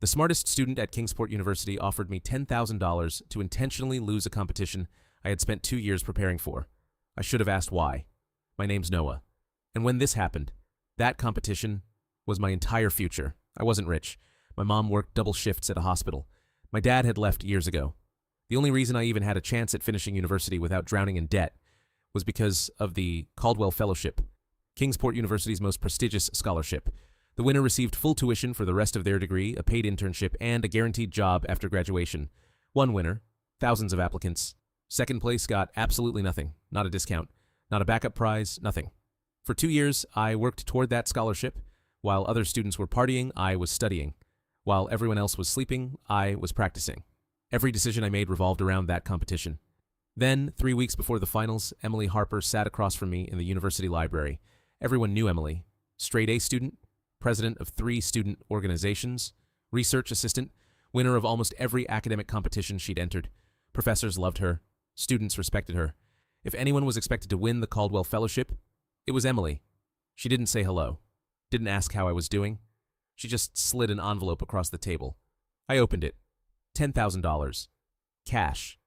The smartest student at Kingsport University offered me $10,000 to intentionally lose a competition I had spent 2 years preparing for. I should have asked why. My name's Noah. And when this happened, that competition was my entire future. I wasn't rich. My mom worked double shifts at a hospital. My dad had left years ago. The only reason I even had a chance at finishing university without drowning in debt was because of the Caldwell Fellowship, Kingsport University's most prestigious scholarship. The winner received full tuition for the rest of their degree, a paid internship, and a guaranteed job after graduation. One winner, thousands of applicants. Second place got absolutely nothing, not a discount, not a backup prize, nothing. For 2 years, I worked toward that scholarship. While other students were partying, I was studying. While everyone else was sleeping, I was practicing. Every decision I made revolved around that competition. Then, 3 weeks before the finals, Emily Harper sat across from me in the university library. Everyone knew Emily. Straight A student, president of 3 student organizations, research assistant, winner of almost every academic competition she'd entered. Professors loved her. Students respected her. If anyone was expected to win the Caldwell Fellowship, it was Emily. She didn't say hello. Didn't ask how I was doing. She just slid an envelope across the table. I opened it. $10,000. Cash.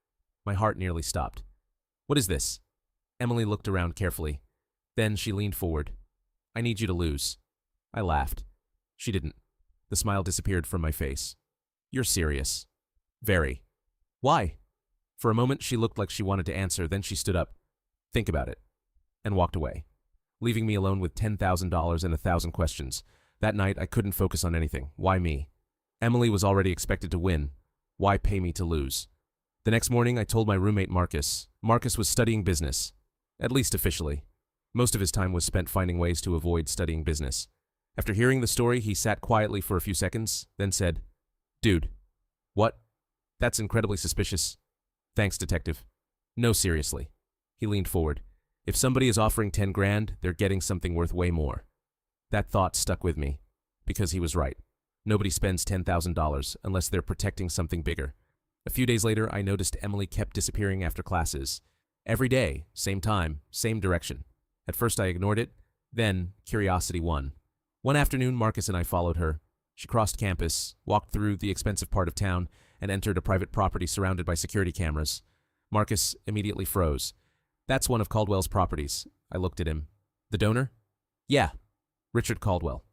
My heart nearly stopped. What is this? Emily looked around carefully. Then she leaned forward. I need you to lose. I laughed. She didn't. The smile disappeared from my face. You're serious. Very. Why? For a moment she looked like she wanted to answer, then she stood up. Think about it. And walked away, leaving me alone with $10,000 and 1,000 questions. That night I couldn't focus on anything. Why me? Emily was already expected to win. Why pay me to lose? The next morning I told my roommate Marcus. Marcus was studying business. At least officially. Most of his time was spent finding ways to avoid studying business. After hearing the story, he sat quietly for a few seconds, then said, Dude. What? That's incredibly suspicious. Thanks, detective. No, seriously. He leaned forward. If somebody is offering 10 grand, they're getting something worth way more. That thought stuck with me, because he was right. Nobody spends $10,000 unless they're protecting something bigger. A few days later, I noticed Emily kept disappearing after classes. Every day, same time, same direction. At first I ignored it, then curiosity won. One afternoon, Marcus and I followed her. She crossed campus, walked through the expensive part of town, and entered a private property surrounded by security cameras. Marcus immediately froze. That's one of Caldwell's properties. I looked at him. The donor? Yeah. Richard Caldwell.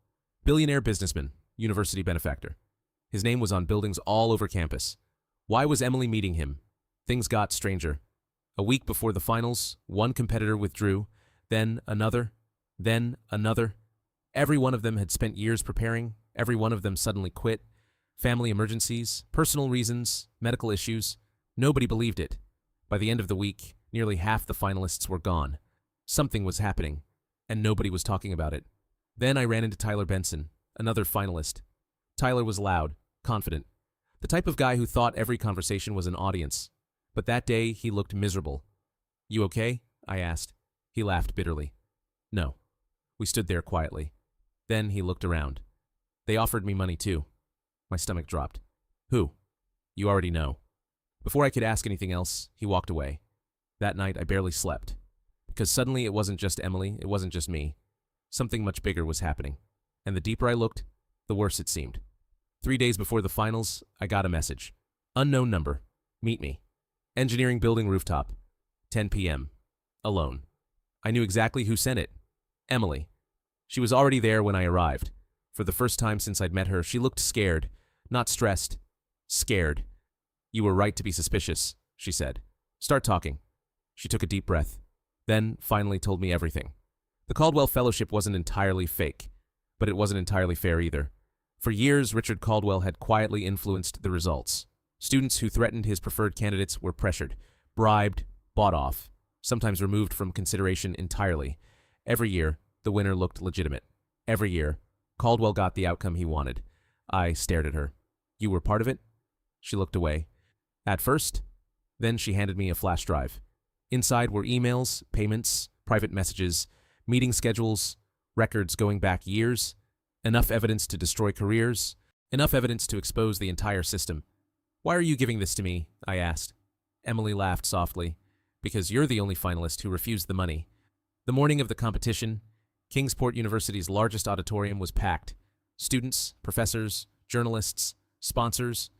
Billionaire businessman, university benefactor. His name was on buildings all over campus. Why was Emily meeting him? Things got stranger. A week before the finals, one competitor withdrew, then another, then another. Every one of them had spent years preparing. Every one of them suddenly quit. Family emergencies, personal reasons, medical issues. Nobody believed it. By the end of the week, nearly half the finalists were gone. Something was happening, and nobody was talking about it. Then I ran into Tyler Benson, another finalist. Tyler was loud, confident, the type of guy who thought every conversation was an audience. But that day, he looked miserable. You okay? I asked. He laughed bitterly. No. We stood there quietly. Then he looked around. They offered me money too. My stomach dropped. Who? You already know. Before I could ask anything else, he walked away. That night I barely slept. Because suddenly it wasn't just Emily, it wasn't just me. Something much bigger was happening. And the deeper I looked, the worse it seemed. 3 days before the finals, I got a message. Unknown number. Meet me. Engineering building rooftop. 10 p.m. Alone. I knew exactly who sent it. Emily. She was already there when I arrived. For the first time since I'd met her, she looked scared. Not stressed. Scared. You were right to be suspicious, she said. Start talking. She took a deep breath. Then, finally told me everything. The Caldwell Fellowship wasn't entirely fake, but it wasn't entirely fair either. For years, Richard Caldwell had quietly influenced the results. Students who threatened his preferred candidates were pressured, bribed, bought off, sometimes removed from consideration entirely. Every year, the winner looked legitimate. Every year, Caldwell got the outcome he wanted. I stared at her. You were part of it? She looked away. At first. Then she handed me a flash drive. Inside were emails, payments, private messages, meeting schedules, records going back years, enough evidence to destroy careers, enough evidence to expose the entire system. Why are you giving this to me? I asked. Emily laughed softly. Because you're the only finalist who refused the money. The morning of the competition, Kingsport University's largest auditorium was packed. Students, professors, journalists, Sponsors.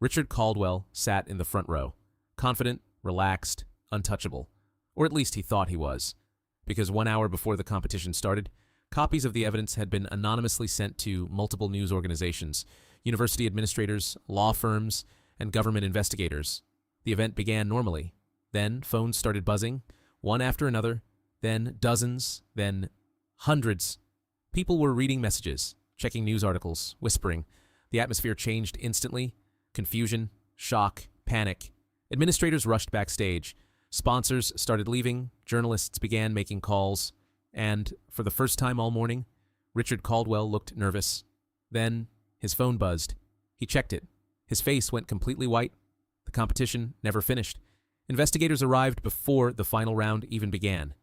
Richard Caldwell sat in the front row, confident, relaxed, untouchable. Or at least he thought he was. Because 1 hour before the competition started, copies of the evidence had been anonymously sent to multiple news organizations, university administrators, law firms, and government investigators. The event began normally. Then phones started buzzing, one after another, then dozens, then hundreds. People were reading messages, checking news articles, whispering. The atmosphere changed instantly. Confusion, shock, panic. Administrators rushed backstage. Sponsors started leaving. Journalists began making calls. And, for the first time all morning, Richard Caldwell looked nervous. Then, his phone buzzed. He checked it. His face went completely white. The competition never finished. Investigators arrived before the final round even began.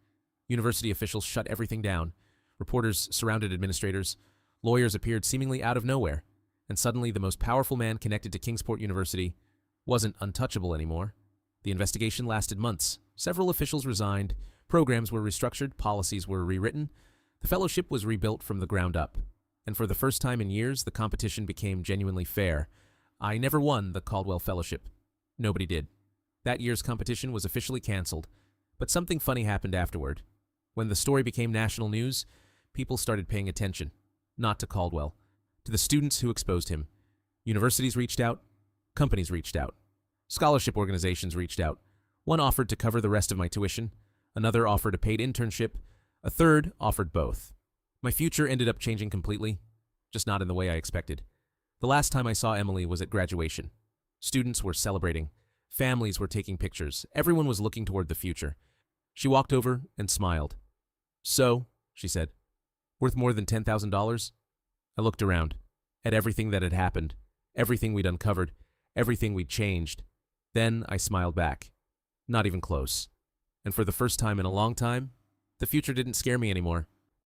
University officials shut everything down. Reporters surrounded administrators. Lawyers appeared seemingly out of nowhere. And suddenly the most powerful man connected to Kingsport University wasn't untouchable anymore. The investigation lasted months. Several officials resigned. Programs were restructured. Policies were rewritten. The fellowship was rebuilt from the ground up. And for the first time in years, the competition became genuinely fair. I never won the Caldwell Fellowship. Nobody did. That year's competition was officially canceled. But something funny happened afterward. When the story became national news, people started paying attention. Not to Caldwell. To the students who exposed him. Universities reached out. Companies reached out. Scholarship organizations reached out. One offered to cover the rest of my tuition. Another offered a paid internship. A third offered both. My future ended up changing completely, just not in the way I expected. The last time I saw Emily was at graduation. Students were celebrating. Families were taking pictures. Everyone was looking toward the future. She walked over and smiled. "So," she said, "worth more than $10,000? I looked around, at everything that had happened, everything we'd uncovered, everything we'd changed. Then I smiled back. Not even close. And for the first time in a long time, the future didn't scare me anymore.